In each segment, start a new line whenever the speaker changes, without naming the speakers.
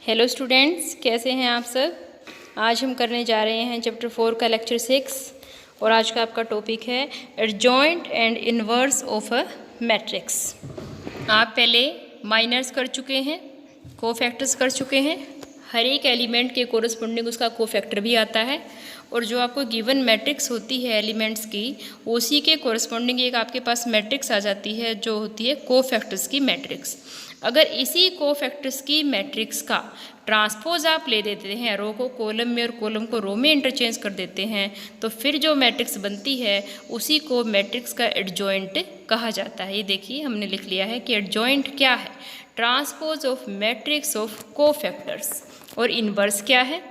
Hello students, कैसे हैं आप सब। आज हम करने जा रहे हैं चैप्टर 4 का लेक्चर 6 और आज का आपका टॉपिक है adjoint and inverse of a matrix. आप पहले माइनर्स कर चुके हैं, कोफैक्टर्स कर चुके हैं। हर एक एलिमेंट के कोरस्पोंडिंग उसका कोफैक्टर भी आता है और जो आपको गिवन मैट्रिक्स होती है एलिमेंट्स की, उसी के कोरस्पोंडिंग एक आपके पास मैट्रिक्स आ जाती है जो होती है कोफैक्टर्स की मैट्रिक्स। अगर इसी कोफैक्टर्स की मैट्रिक्स का ट्रांसपोज आप ले देते हैं, रो को कॉलम में और कॉलम को रो में इंटरचेंज कर देते हैं, तो फिर जो मैट्रिक्स बनती है उसी को मैट्रिक्स का एडजॉइंट कहा जाता है। ये देखिए हमने लिख लिया है कि एडजॉइंट क्या है, transpose of matrix of cofactors. और इनवर्स क्या है?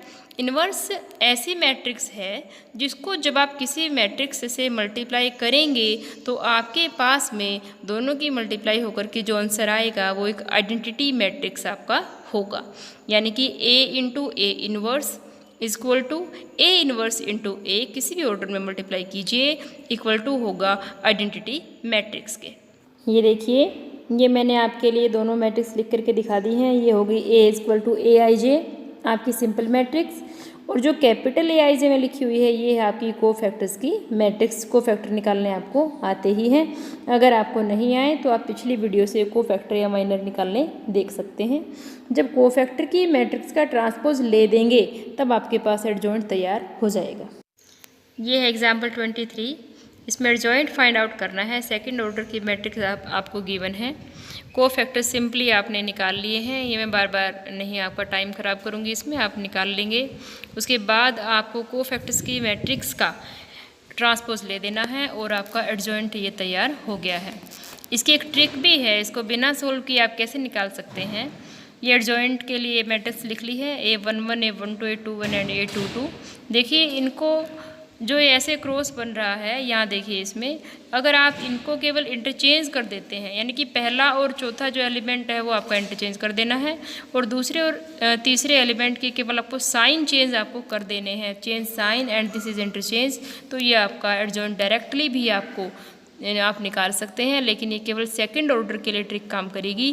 इनवर्स ऐसी मैट्रिक्स है जिसको जब आप किसी मैट्रिक्स से मल्टीप्लाई करेंगे तो आपके पास में दोनों की मल्टीप्लाई होकर के जो आंसर आएगा वो एक आइडेंटिटी मैट्रिक्स आपका होगा। यानी कि A into A inverse equal to A inverse into A, किसी भी ऑर्डर में मल्टीप्लाई कीजिए, इक्वल टू होगा आइडेंटिटी मैट्रिक्स के। ये देखिए, ये मैंने आपके लिए दोनों मैट्रिक्स लिख करके दिखा दी हैं। ये होगी A इक्वल टू ए आई जे, आपकी सिंपल मैट्रिक्स, और जो कैपिटल ए आई जे में लिखी हुई है ये है आपकी कोफैक्टर्स की मैट्रिक्स। कोफैक्टर निकालने आपको आते ही हैं, अगर आपको नहीं आए तो आप पिछली वीडियो से कोफैक्टर या माइनर निकालने देख सकते हैं। जब कोफैक्टर की मैट्रिक्स का ट्रांसपोज ले देंगे तब आपके पास एडजॉइंट तैयार हो जाएगा। ये है एग्जाम्पल 23। इसमें एडजॉइंट फाइंड आउट करना है। सेकंड ऑर्डर की मैट्रिक्स आपको गिवन है। कोफैक्टर सिंपली आपने निकाल लिए हैं, ये मैं बार बार नहीं आपका टाइम ख़राब करूँगी, इसमें आप निकाल लेंगे। उसके बाद आपको कोफैक्टर्स की मैट्रिक्स का ट्रांसपोज ले देना है और आपका एडजॉइंट ये तैयार हो गया है। इसकी एक ट्रिक भी है, इसको बिना सोल्व किए आप कैसे निकाल सकते हैं। ये एडजॉइंट के लिए मैट्रिक्स लिख ली है A11 A12 A21 and A22। देखिए इनको जो ऐसे क्रॉस बन रहा है यहाँ देखिए, इसमें अगर आप इनको केवल इंटरचेंज कर देते हैं, यानी कि पहला और चौथा जो एलिमेंट है वो आपका इंटरचेंज कर देना है और दूसरे और तीसरे एलिमेंट के केवल आपको साइन चेंज आपको कर देने हैं, change sign and this is interchange, तो ये आपका एडजॉइंट डायरेक्टली भी आपको आप निकाल सकते हैं। लेकिन ये केवल सेकेंड ऑर्डर के लिए ट्रिक काम करेगी।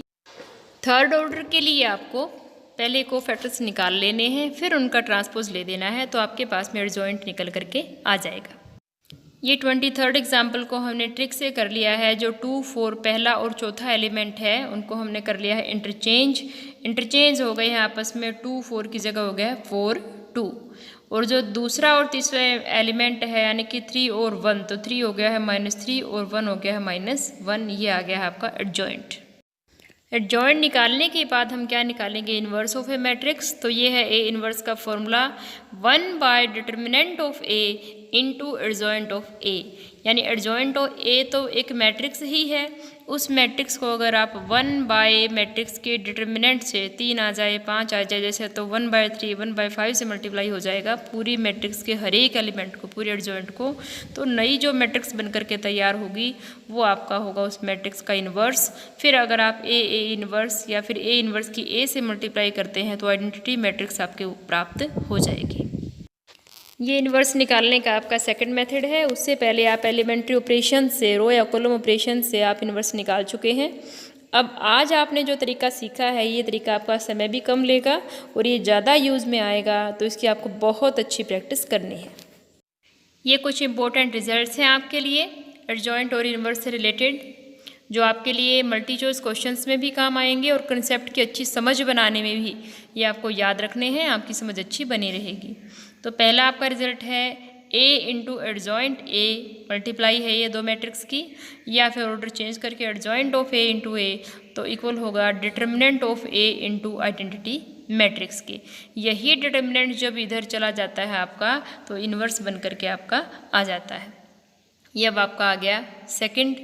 थर्ड ऑर्डर के लिए आपको पहले कोफैक्टर्स निकाल लेने हैं, फिर उनका ट्रांसपोज ले देना है, तो आपके पास में एडजॉइंट निकल करके आ जाएगा। ये 23rd एग्जाम्पल को हमने ट्रिक से कर लिया है। जो 2, 4 पहला और चौथा एलिमेंट है उनको हमने कर लिया है इंटरचेंज हो गए हैं आपस में। 2, 4 की जगह हो गया है 4, 2। और जो दूसरा और तीसरा एलिमेंट है यानी कि 3 और 1, तो 3 हो गया है -3 और 1 हो गया है -1। ये आ गया है आपका एडजॉइंट। एडजॉइंट निकालने के बाद हम क्या निकालेंगे, इनवर्स ऑफ ए मैट्रिक्स। तो ये है ए इनवर्स का formula one by determinant of A into adjoint of A. यानी एडजॉइंट ऑफ ए तो एक मैट्रिक्स ही है, उस मैट्रिक्स को अगर आप 1 मैट्रिक्स के डिटर्मिनेंट से 3 आ जाए 5 आ जाए जैसे, तो 1/3 1/5 से मल्टीप्लाई हो जाएगा पूरी मैट्रिक्स के हर एक एलिमेंट को, पूरे एडजॉइंट को। तो नई जो मैट्रिक्स बन करके तैयार होगी वो आपका होगा उस मैट्रिक्स का इन्वर्स। फिर अगर आप ए इन्वर्स या फिर ए इन्वर्स की ए से मल्टीप्लाई करते हैं तो आइडेंटिटी मैट्रिक्स आपके प्राप्त हो जाएगी। ये इन्वर्स निकालने का आपका सेकंड मेथड है। उससे पहले आप एलिमेंट्री ऑपरेशन से, रो या कॉलम ऑपरेशन से आप इन्वर्स निकाल चुके हैं। अब आज आपने जो तरीका सीखा है ये तरीका आपका समय भी कम लेगा और ये ज़्यादा यूज़ में आएगा, तो इसकी आपको बहुत अच्छी प्रैक्टिस करनी है। ये कुछ इंपॉर्टेंट रिजल्ट्स हैं आपके लिए एडजॉइंट और इन्वर्स से रिलेटेड, जो आपके लिए मल्टी चॉइस क्वेश्चंस में भी काम आएंगे और कंसेप्ट की अच्छी समझ बनाने में भी ये आपको याद रखने हैं, आपकी समझ अच्छी बनी रहेगी। तो पहला आपका रिजल्ट है A into adjoint A multiply है ये दो मैट्रिक्स की, या फिर ऑर्डर चेंज करके adjoint of A into A तो इक्वल होगा determinant of A into identity matrix के। यही डिटर्मिनेंट जब इधर चला जाता है आपका तो इन्वर्स बन करके आपका आ जाता है। ये अब आपका आ गया सेकंड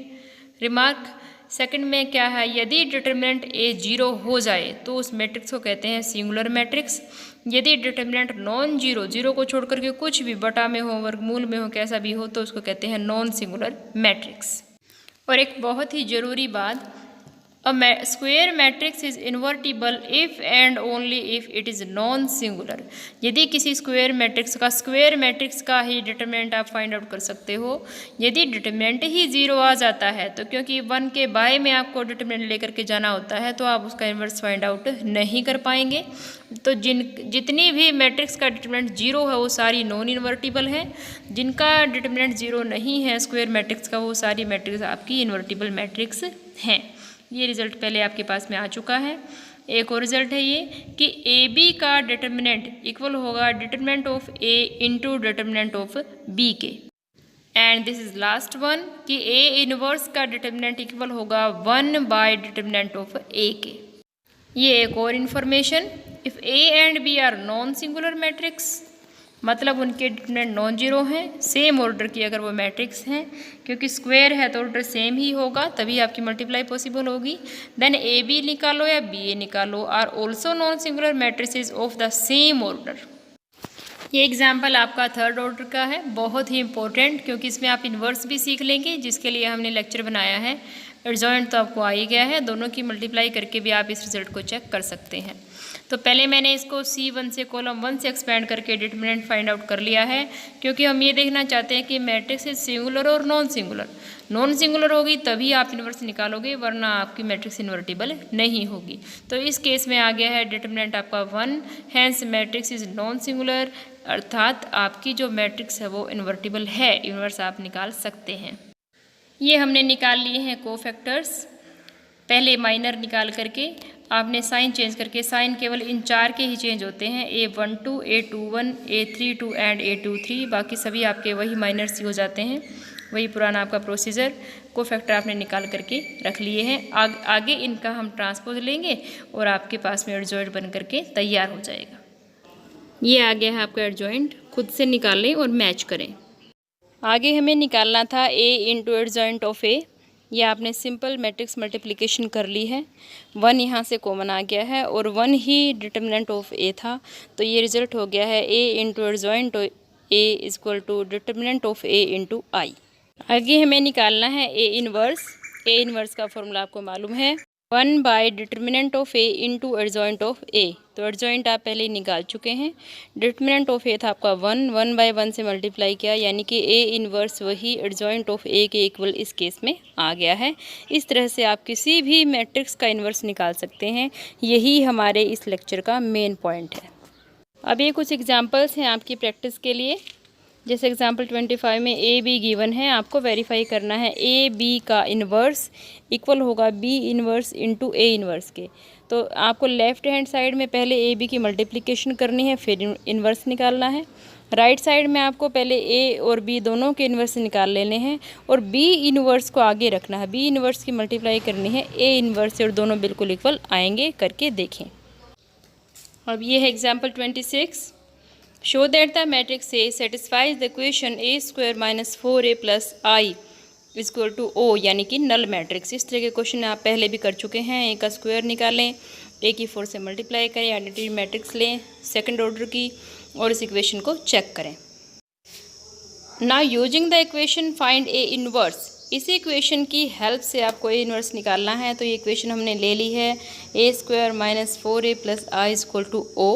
रिमार्क। सेकंड में क्या है, यदि डिटर्मिनेंट A 0 हो जाए तो उस मैट्रिक्स को कहते हैं सिंगुलर मैट्रिक्स। यदि डिटर्मिनेंट नॉन जीरो, जीरो को छोड़ करके कुछ भी बटा में हो, वर्गमूल में हो, कैसा भी हो, तो उसको कहते हैं नॉन सिंगुलर मैट्रिक्स। और एक बहुत ही ज़रूरी बात, square matrix is invertible if and only if it is non singular. यदि किसी स्क्वेयर मैट्रिक्स का ही डिटरमिनेंट आप फाइंड आउट कर सकते हो। यदि डिटरमिनेंट ही 0 आ जाता है तो क्योंकि 1 के बाय में आपको डिटरमिनेंट लेकर के जाना होता है तो आप उसका इन्वर्स फाइंड आउट नहीं कर पाएंगे। तो जितनी भी मैट्रिक्स का डिटरमिनेंट 0 है वो सारी नॉन इन्वर्टिबल है। जिनका डिटरमिनेंट 0 नहीं है स्क्वेयर मैट्रिक्स का वो सारी मैट्रिक्स आपकी इन्वर्टिबल मैट्रिक्स हैं। ये रिज़ल्ट पहले आपके पास में आ चुका है। एक और रिज़ल्ट है ये कि ए बी का डिटरमिनेंट इक्वल होगा determinant of A into determinant of B के। And this is last one कि ए इनवर्स का डिटरमिनेंट इक्वल होगा 1 बाय डिटरमिनेंट ऑफ ए के। ये एक और information, if A and B are non singular matrix मतलब उनके डिटरमिनेंट नॉन जीरो हैं, सेम ऑर्डर की अगर वो मैट्रिक्स हैं, क्योंकि स्क्वायर है तो ऑर्डर सेम ही होगा तभी आपकी मल्टीप्लाई पॉसिबल होगी। देन ए बी निकालो या बी ए निकालो are also non singular matrices of the same order. ये एग्जाम्पल आपका थर्ड ऑर्डर का है, बहुत ही इंपॉर्टेंट क्योंकि इसमें आप इन्वर्स भी सीख लेंगे जिसके लिए हमने लेक्चर बनाया है। एडजॉइंट तो आपको आ ही गया है, दोनों की मल्टीप्लाई करके भी आप इस रिजल्ट को चेक कर सकते हैं। तो पहले मैंने इसको C1 से कॉलम 1 से एक्सपेंड करके डिटरमिनेंट फाइंड आउट कर लिया है क्योंकि हम ये देखना चाहते हैं कि मैट्रिक्स इज सिंगुलर और नॉन सिंगुलर। नॉन सिंगुलर होगी तभी आप इन्वर्स निकालोगे वरना आपकी मैट्रिक्स इन्वर्टिबल नहीं होगी। तो इस केस में आ गया है डिटरमिनेंट आपका 1, hence matrix is non singular, अर्थात आपकी जो मैट्रिक्स है वो इन्वर्टिबल है, इन्वर्स आप निकाल सकते हैं। ये हमने निकाल लिए हैं कोफैक्टर्स, पहले माइनर निकाल करके आपने साइन चेंज करके, साइन केवल इन 4 के ही चेंज होते हैं, A12, A21, A32 and A23, बाकी सभी आपके वही माइनर्स ही हो जाते हैं, वही पुराना आपका प्रोसीजर। कोफैक्टर आपने निकाल करके रख लिए हैं। आगे इनका हम ट्रांसपोज लेंगे और आपके पास में एडजॉइंट बन करके तैयार हो जाएगा। ये आ गया है आपका एडजॉइंट, खुद से निकालें और मैच करें। आगे हमें निकालना था A into adjoint of A। ये आपने सिंपल मैट्रिक्स मल्टीप्लिकेशन कर ली है, 1 यहाँ से कॉमन आ गया है और 1 ही डिटरमिनेंट ऑफ A था, तो ये रिजल्ट हो गया है A into adjoint A is equal to determinant of A into I। आगे हमें निकालना है A इनवर्स का फॉर्मूला आपको मालूम है, 1 by determinant of A into adjoint of A। तो एडजॉइंट आप पहले ही निकाल चुके हैं। डिटरमिनेंट ऑफ A था आपका 1 बाय 1 से मल्टीप्लाई किया, यानी कि A इनवर्स वही एडजॉइंट ऑफ A के इक्वल इस केस में आ गया है। इस तरह से आप किसी भी मैट्रिक्स का इन्वर्स निकाल सकते हैं, यही हमारे इस लेक्चर का मेन पॉइंट है। अब ये कुछ एग्जाम्पल्स हैं आपकी प्रैक्टिस के लिए। जैसे एग्जाम्पल 25 में A B गिवन है, आपको वेरीफाई करना है A B का इन्वर्स इक्वल होगा B inverse into A inverse के। तो आपको लेफ्ट हैंड साइड में पहले A B की मल्टीप्लिकेशन करनी है, फिर इन्वर्स निकालना है। राइट साइड में आपको पहले A और B दोनों के इन्वर्स निकाल लेने हैं और B इन्वर्स को आगे रखना है। B इन्वर्स की मल्टीप्लाई करनी है A इन्वर्स से और दोनों बिल्कुल इक्वल आएंगे, करके देखें। अब ये है example 26। Show that the matrix A satisfies the equation A square minus 4A plus I is equal to O, यानी कि नल मैट्रिक्स। इस तरह के क्वेश्चन आप पहले भी कर चुके हैं। A का स्क्वायर निकालें, A की 4 से मल्टीप्लाई करें, आइडेंटिटी मैट्रिक्स लें सेकंड ऑर्डर की और इस इक्वेशन को चेक करें। Now using the equation find A inverse, इस इक्वेशन की हेल्प से आपको A इनवर्स निकालना है। तो ये इक्वेशन हमने ले ली है, A square minus 4A plus I is equal to O।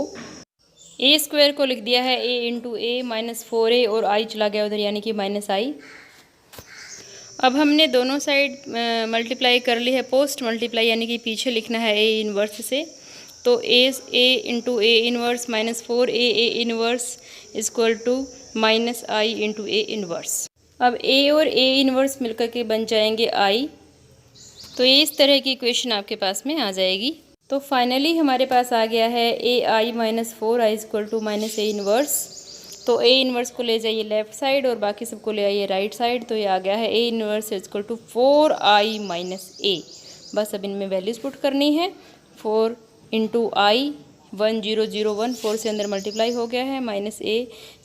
A square को लिख दिया है A into A minus 4A और I चला गया उधर, यानी कि माइनस I। अब हमने दोनों साइड मल्टीप्लाई कर ली है, पोस्ट मल्टीप्लाई, यानी कि पीछे लिखना है A इनवर्स से। तो A into A inverse minus 4A A inverse is equal to minus I into A inverse. अब A और A इनवर्स मिलकर के बन जाएंगे I। तो ये इस तरह की इक्वेशन आपके पास में आ जाएगी। तो फाइनली हमारे पास आ गया है AI minus 4I is equal to minus A inverse. तो A इनवर्स को ले जाइए लेफ्ट साइड और बाकी सबको ले आइए राइट साइड। तो ये आ गया है A inverse is equal to 4I minus A। बस अब इनमें वैल्यूज़ पुट करनी है, 4 इंटू I 1001, 4 से अंदर मल्टीप्लाई हो गया है, माइनस A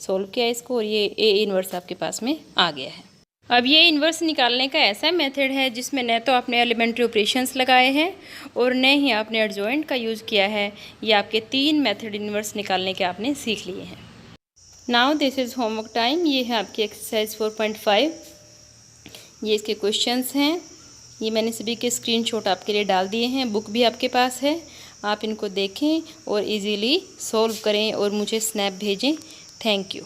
सोल्व किया इसको और ये A इनवर्स आपके पास में आ गया है। अब ये इन्वर्स निकालने का ऐसा मेथड है जिसमें न तो आपने एलिमेंट्री ऑपरेशंस लगाए हैं और न ही आपने एडजॉइंट का यूज़ किया है। ये आपके 3 मेथड इन्वर्स निकालने के आपने सीख लिए हैं। Now this is homework time. ये है आपकी एक्सरसाइज 4.5। ये इसके क्वेश्चंस हैं। ये मैंने सभी के स्क्रीनशॉट आपके लिए डाल दिए हैं। बुक भी आपके पास है, आप इनको देखें और इजीली सॉल्व करें और मुझे स्नैप भेजें। Thank you.